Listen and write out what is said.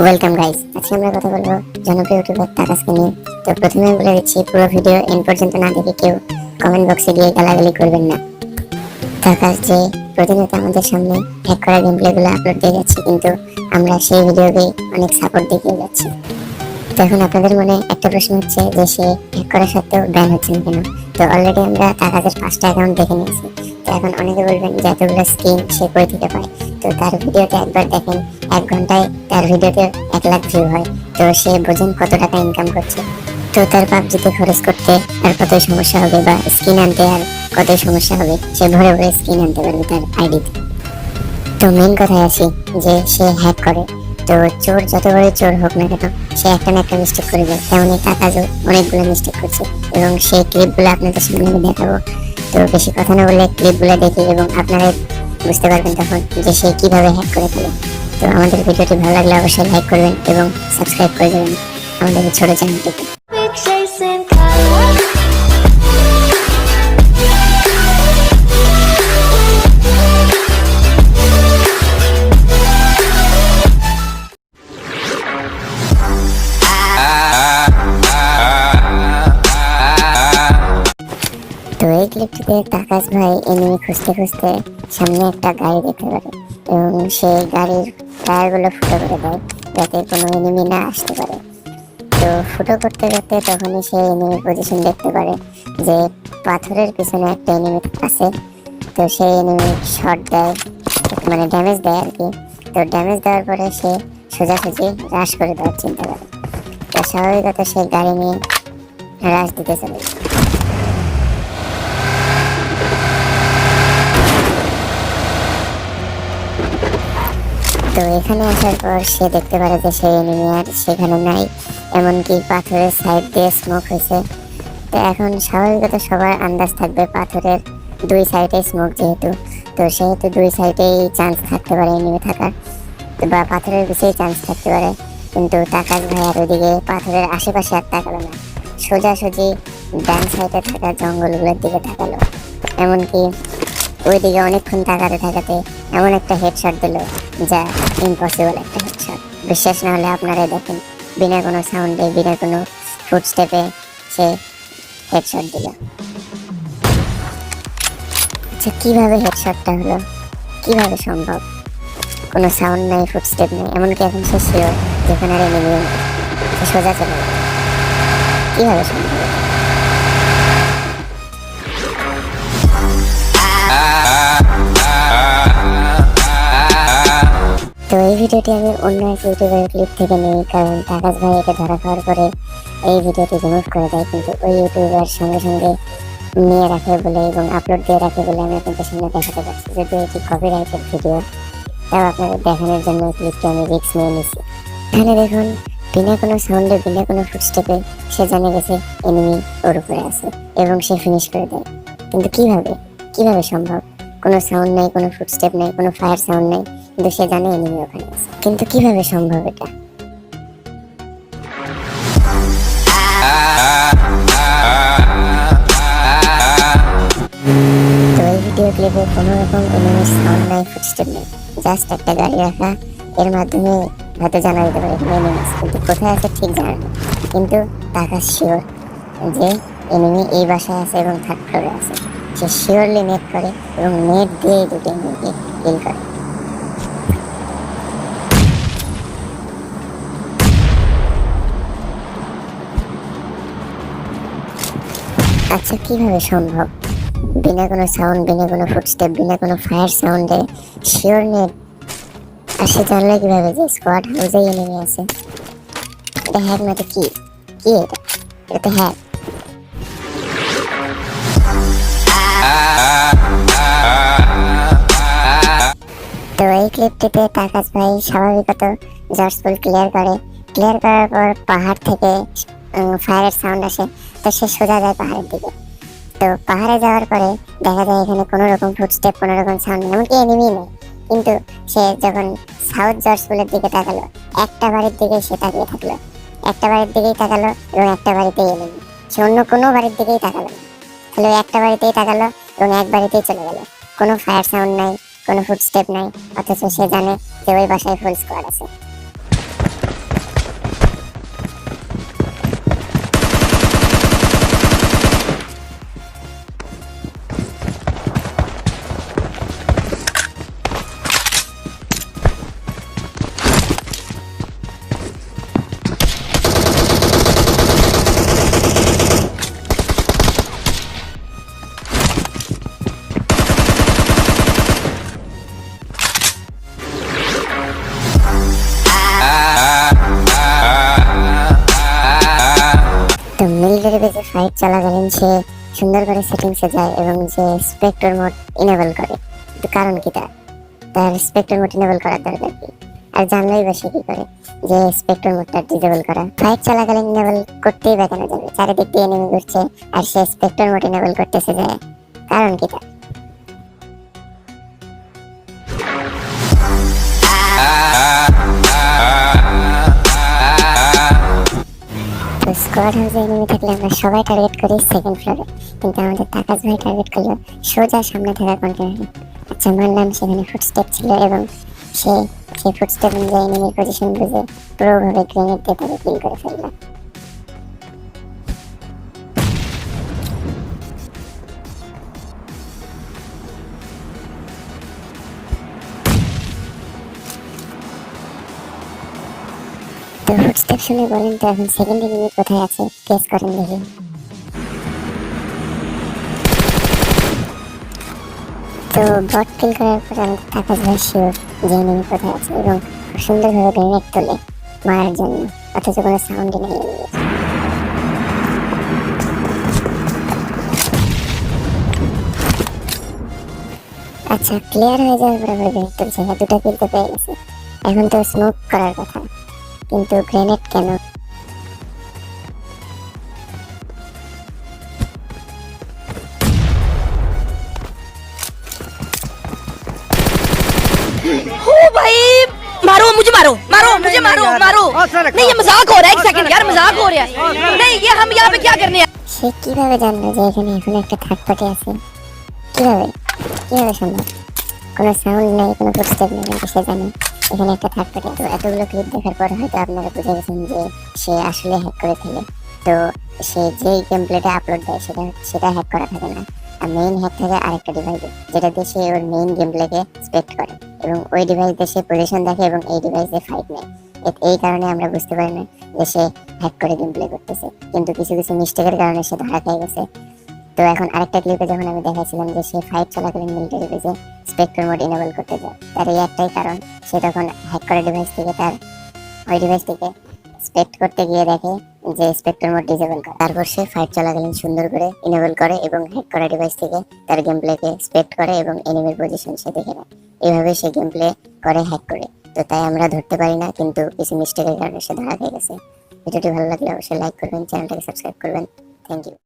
Welcome guys, আজকে আমরা কথা বলবো জনপ্রিয় ইউটিউবার তাকাজকে নিয়ে। তো প্রথমে বলে দিচ্ছি, পুরো ভিডিও এন্ড পর্যন্ত না দেখে কেউ কমেন্ট বক্সে গিয়ে গালাগালি করবেন না। তাকাজ যে প্রতিনিয়ত আমাদের সামনে হ্যাক করা গেম প্লেগুলো আপলোড দিয়ে যাচ্ছে, কিন্তু আমরা সেই ভিডিওকে অনেক সাপোর্ট দেখিয়ে যাচ্ছি। তো এখন আপনাদের মনে একটা প্রশ্ন হচ্ছে যে সে হ্যাক করা সত্ত্বেও ব্যান হচ্ছে না কেন। তো অলরেডি আমরা তাকাজের 5টা অ্যাকাউন্ট দেখে নিয়েছি। তো এখন অনেকে বলবেন যে এতগুলো স্কিন সে কই থেকে পায়। তো তার ভিডিওতে একবার দেখেন, 1 ঘন্টায় তার ভিডিওতে 1 লাখ ভিউ হয়। তো সে বোঝেন কত টাকা ইনকাম করছে। তো তার পাবজিতে খরচ করতে আর কতই সমস্যা হবে, বা স্কিন আনতে আর কতই সমস্যা হবে। সে ভরে ভরে স্কিন আনতে পারবে তার আইডিতে। তো মেইন কথায় আসি যে সে হ্যাক করে। তো চোর যত বড় চোর হোক না কেন, সে একটা না একটা মিস্টেক করে যায়। তেমনই তাকাজও অনেকগুলো মিস্টেক করছে, এবং সেই ক্লিপগুলো আপনাদের সামনে আমি দেখাবো। তো বেশি কথা না বলে ক্লিপগুলো দেখি, এবং আপনারাই বুঝতে পারবেন তখন যে সে কিভাবে হ্যাক করে ফেলে। তো আমাদের ভিডিওটি ভালো লাগলে অবশ্যই লাইক করবেন এবং সাবস্ক্রাইব করে দেবেন আমাদের ছোট চ্যানেলটিকে। তো এই ক্লিপটিতে তাকাজ ভাই এনিমি খুঁজতে খুঁজতে সামনে একটা গাড়ি দেখতে পারে, এবং সেই গাড়ির টায়ারগুলো ফুটো করে দেয় যাতে কোনো এনিমি না আসতে পারে। তো ফুটো করতে করতে তখনই সে এনিমির পজিশন দেখতে পারে যে পাথরের পিছনে একটা এনিমি আছে। তো সেই এনিমি শট দেয়, মানে ড্যামেজ দেয় আর কি। তো ড্যামেজ দেওয়ার পরে সে সোজাসুজি রাশ করে দেওয়ার চিন্তা করে। তো স্বাভাবিকত সে গাড়ি নিয়ে রাশ দিতে চলে। তো এখানে আসার পর সে দেখতে পারে যে সেই এনিমি আর সেখানে নাই, এমনকি পাথরের সাইড দিয়ে স্মোক হয়েছে। তো এখন স্বাভাবিকত সবার আন্দাজ থাকবে পাথরের 2 সাইডে স্মোক, যেহেতু তো সেহেতু 2 সাইডেই চান্স থাকতে পারে এনিমি থাকার, বা পাথরের পিছিয়ে চান্স থাকতে পারে। কিন্তু তাকাজ ভাই আর ওইদিকে পাথরের আশেপাশে আর তাকালো না, সোজাসুজি ডান সাইডে থাকা জঙ্গলগুলোর দিকে তাকালো। এমনকি ওইদিকে অনেকক্ষণ তাকাতে থাকাতে এমন একটা হেডশট দিল যা ইম্পসিবল একটা হেডশট। বিশ্বাস না হলে আপনারাই দেখেন, বিনা কোনো সাউন্ডে, বিনা কোনো ফুটস্টেপে সে হেডশট দিল। আচ্ছা, কিভাবে হেডশটটা হলো, কিভাবে সম্ভব? কোনো সাউন্ড নাই, ফুটস্টেপ নেই, এমনকি এখন সে শিওর যেখানে আর এনিমি সে সোজা চলে গেল। কিভাবে সম্ভব? তো এই ভিডিওটি আমি অন্য এক ইউটিউবের ক্লিপ থেকে নিই, কারণ তাকাজ ভাই এটা ধরা খাওয়ার পরে এই ভিডিওটি রিমুভ করে দেয়। কিন্তু ওই ইউটিউবার সঙ্গে সঙ্গে নিয়ে রাখে বলে এবং আপলোড দিয়ে রাখে বলে আমি আপনাদের সামনে দেখাতে পারছি। যদিও এটি কপিরাইটেড ভিডিও, তাও আপনাদের দেখানোর জন্য ক্লিপটি আমি রিস্ক নিয়ে নিচ্ছি। এখানে দেখুন, বিনা কোনো সাউন্ডে, বিনা কোনো ফুটস্টেপে সে জানে গেছে এনিমি ওর উপরে আছে, এবং সে ফিনিশ করে দেয়। কিন্তু কিভাবে সম্ভব? কোনো সাউন্ড নেই, কোনো ফুটস্টেপ নেই, কোনো ফায়ার সাউন্ড নেই, কিন্তু সে জানে এনিমি ওখানে আছে। কিন্তু কিভাবে সম্ভব এটা? তো এই ভিডিও ক্লিপে কোনো রকম এনিমির সাউন্ড নাই, ফুটস্টেপ নেই, জাস্ট একটা গাড়ি রাখা। এর মাধ্যমে হয়তো জানা যেতে পারে এখানে এনিমি আছে, কিন্তু কোথায় আছে ঠিক জানা নেই। কিন্তু তাকাজ শিওর যে এনিমি এই বাসায় আছে এবং 3rd ফ্লোরে আছে। সে শিওরলি নেট করে এবং নেট দিয়ে এই দুটো এনিমিকে কিল করে। আচ্ছা, কিভাবে সম্ভব? বিনা কোনো সাউন্ড, বিনা কোনো ফুটস্টেপ, বিনা কোনো ফায়ার সাউন্ডে শিওর নেট। আর সে জানলে কিভাবে যে স্কোয়াড হাউসেই এনিমি আছে? এটা হ্যাক না তো কি? এটা তো হ্যাক। তো এই ক্লিপটিতে তাকাজ ভাই স্বাভাবিকত জর্জপুল ক্লিয়ার করার পর পাহাড় থেকে ফায়ারের সাউন্ড আসে। তো সে সোজা যায় পাহাড়ের দিকে। তো পাহাড়ে যাওয়ার পরে দেখা যায় এখানে কোনো রকম ফুটস্টেপ, কোনো রকম সাউন্ড, এমনকি এনিমি নেই। কিন্তু সে যখন সাউথ জর্জপুলের দিকে তাকালো, একটা বাড়ির দিকে সে তাকিয়ে থাকলো, একটা বাড়ির দিকেই তাকালো, এবং একটা বাড়িতেই এনিমি। সে অন্য কোনো বাড়ির দিকেই তাকালো না, তাহলে একটা বাড়িতেই তাকালো এবং এক বাড়িতেই চলে গেল। কোনো ফায়ার সাউন্ড নাই, কোনো ফুটস্টেপ নাই, অথচ সে জানে যে ওই বাসায় ফুল স্কোয়াড আছে। ফাইট চলাকালীন সে সুন্দর করে সেটিংসে যায় এবং যে স্পেক্টর মোড ইনেবল করে। কিন্তু কারণ কি তার স্পেক্টর মোড ইনেবল করার দরকার কি? আর জানলেই বা সে কি করে যে স্পেক্টর মোডটা ডিসেবল করা? ফাইট চলাকালীন ইনেবল করতেই বা কেন যাবে? চারিদিক দিয়ে এনিমি ঘুরছে আর সে স্পেক্টর মোড ইনেবল করতেছে যায়, কারণ কি স্কোয়াড হাউসে এনিমি থাকলে আমরা সবাই টার্গেট করি সেকেন্ড ফ্লোরে, কিন্তু আমাদের তাকাজ ভাই টার্গেট করলো সোজা সামনে থাকা কন্টেনারে। আচ্ছা, মানলাম সেখানে ফুটস্টেপ ছিল এবং সেই ফুটস্টেপ অনুযায়ী এনিমির পজিশন বুঝে পুরোভাবে গ্রেনেড দিয়ে তাকে কিল করে ফেললো। তো ফুটস্টেপ শুনে বলেন তো এখন সেকেন্ড এনিমি কোথায় আছে, গেস করেন দেখি। তো বট কিল করার পর আমাদের তাকাজ ভাই শিওর যে এনিমি কোথায় আছে এবং সুন্দরভাবে গ্রেনেড তোলে মারার জন্য, অথচ কোনো সাউন্ড নেই এনিমির। আচ্ছা, ক্লিয়ার হয়ে যাওয়ার পর আমরা গ্রেনেড তুলছি, দুটো কিল তো পেয়ে গেছে। এখন তো স্মোক করার কথা, কিন্তু গ্রেনেড কেন? हो भाई, मारो मुझे, मारो मारो मुझे, मारो मारो। नहीं, ये मजाक हो रहा है, एक सेकंड यार, मजाक हो रहा है। नहीं, ये हम यहाँ पे क्या करने आए? সে কিভাবে জানলো যে এখানে এখন একটা থার্ড পার্টি আছে? কিভাবে কিভাবে সম্ভব? কোনো সাউন্ড নেই, কোনো ফুটস্টেপ নেই, কিন্তু সে জানে এখানে একটা থার্ড পার্টি আছে। এতগুলো ক্লিপ দেখার পর হয়তো আপনারা বুঝে গেছেন যে সে আসলে হ্যাক করে ফেলে। তো সে যেই গেম প্লেটা আপলোড দেয় সেটা হ্যাক করা থাকে না, আর মেইন হ্যাক থাকে আরেকটা ডিভাইসে, যেটা দিয়ে সে ওর মেইন গেম প্লেকে স্পেক্ট করে এবং ওই ডিভাইস দিয়ে সে পজিশন দেখে এবং এই ডিভাইসে ফাইট নেয়। এই কারণে আমরা বুঝতে পারি না যে সে হ্যাক করে গেম প্লে করতেছে, কিন্তু কিছু কিছু মিস্টেকের কারণে সে ধরা খেয়ে গেছে। তো এখন আরেকটা ক্লিপে যখন আমি দেখাচ্ছিলাম যে সে ফাইট চলাকালীন মিলিটারি বেজে স্পেক্টর মোড ইনেবল করতে যায়, তার এই একটাই কারণ, সে তখন হ্যাক করা ডিভাইস থেকে ওই ডিভাইস থেকে স্পেক্ট করতে গিয়ে দেখে যে স্পেক্টর মোড ডিসেবল করে। তারপর সে ফাইট চলাকালীন সুন্দর করে ইনেবল করে এবং হ্যাক করা ডিভাইস থেকে তার গেম প্লেকে স্পেক্ট করে এবং এনিমির পজিশন সে দেখে নেয়। এইভাবে সে গেম প্লে করে হ্যাক করে। তো তাই আমরা ধরতে পারি না, কিন্তু কিছু মিস্টেকের কারণে সে ধরা খেয়ে গেছে। ভিডিওটি ভালো লাগলে অবশ্যই লাইক করবেন, চ্যানেলটাকে সাবস্ক্রাইব করবেন। Thank you.